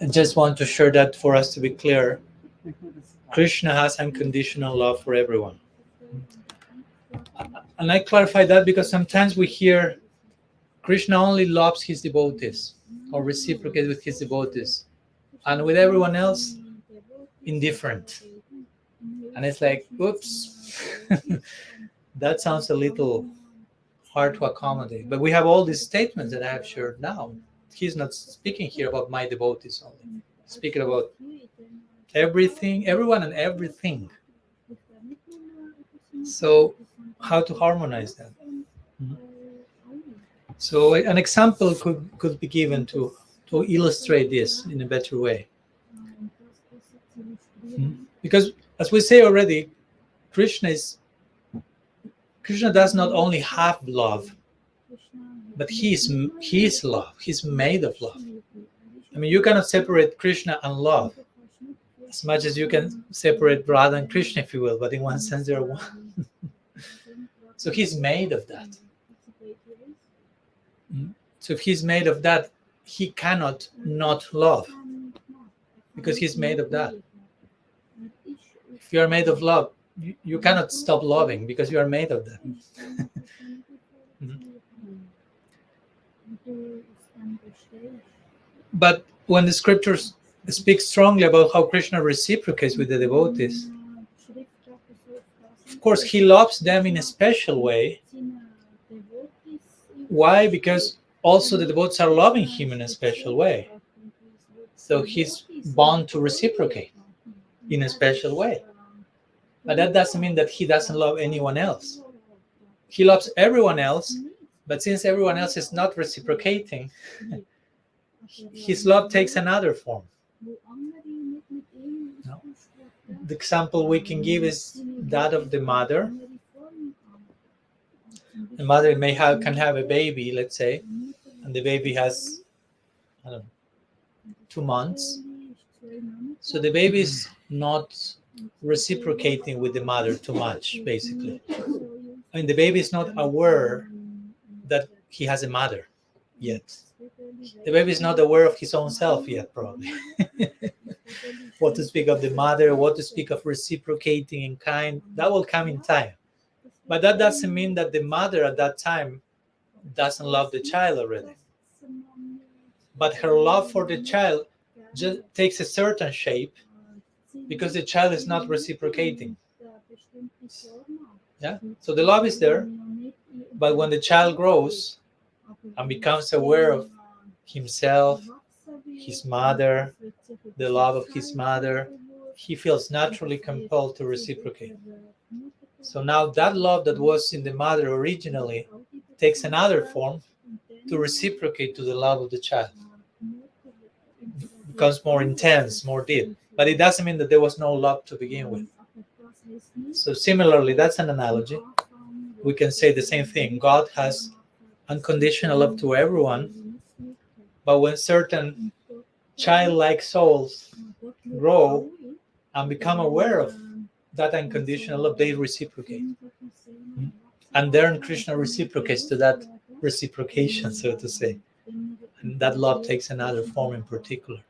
I just want to share that for us to be clear. Krishna has unconditional love for everyone. And I clarify that because sometimes we hear Krishna only loves his devotees or reciprocates with his devotees, and with everyone else, indifferent. And it's like, oops, that sounds a little hard to accommodate. But we have all these statements that I have shared now. He's not speaking here about my devotees only. He's speaking about everything, everyone and everything. So how to harmonize that? So an example could be given to illustrate this in a better way. Because as we say already, Krishna does not only have love, but he is love. He's made of love. I mean, you cannot separate Krishna and love as much as you can separate Radha and Krishna, if you will, but in one sense they are one. So he's made of that. So if he's made of that, he cannot not love, because he's made of that. If you are made of love, you cannot stop loving because you are made of that. But when the scriptures speak strongly about how Krishna reciprocates with the devotees, of course, he loves them in a special way. Why? Because also the devotees are loving him in a special way. So he's bound to reciprocate in a special way. But that doesn't mean that he doesn't love anyone else. He loves everyone else, but since everyone else is not reciprocating, his love takes another form. No? The example we can give is that of the mother. The mother can have a baby, let's say, and the baby has, 2 months. So the baby is not reciprocating with the mother too much, basically. I mean, the baby is not aware that he has a mother yet. The baby is not aware of his own self yet, probably. What to speak of the mother, what to speak of reciprocating in kind, that will come in time. But that doesn't mean that the mother at that time doesn't love the child already. But her love for the child just takes a certain shape because the child is not reciprocating. Yeah. So the love is there, but when the child grows and becomes aware of himself, his mother, the love of his mother, he feels naturally compelled to reciprocate. So now that love that was in the mother originally takes another form to reciprocate to the love of the child. It becomes more intense, more deep. But it doesn't mean that there was no love to begin with. So similarly, that's an analogy. We can say the same thing. God has unconditional love to everyone, but when certain childlike souls grow and become aware of that unconditional love, they reciprocate. And then Krishna reciprocates to that reciprocation, so to say. And that love takes another form in particular.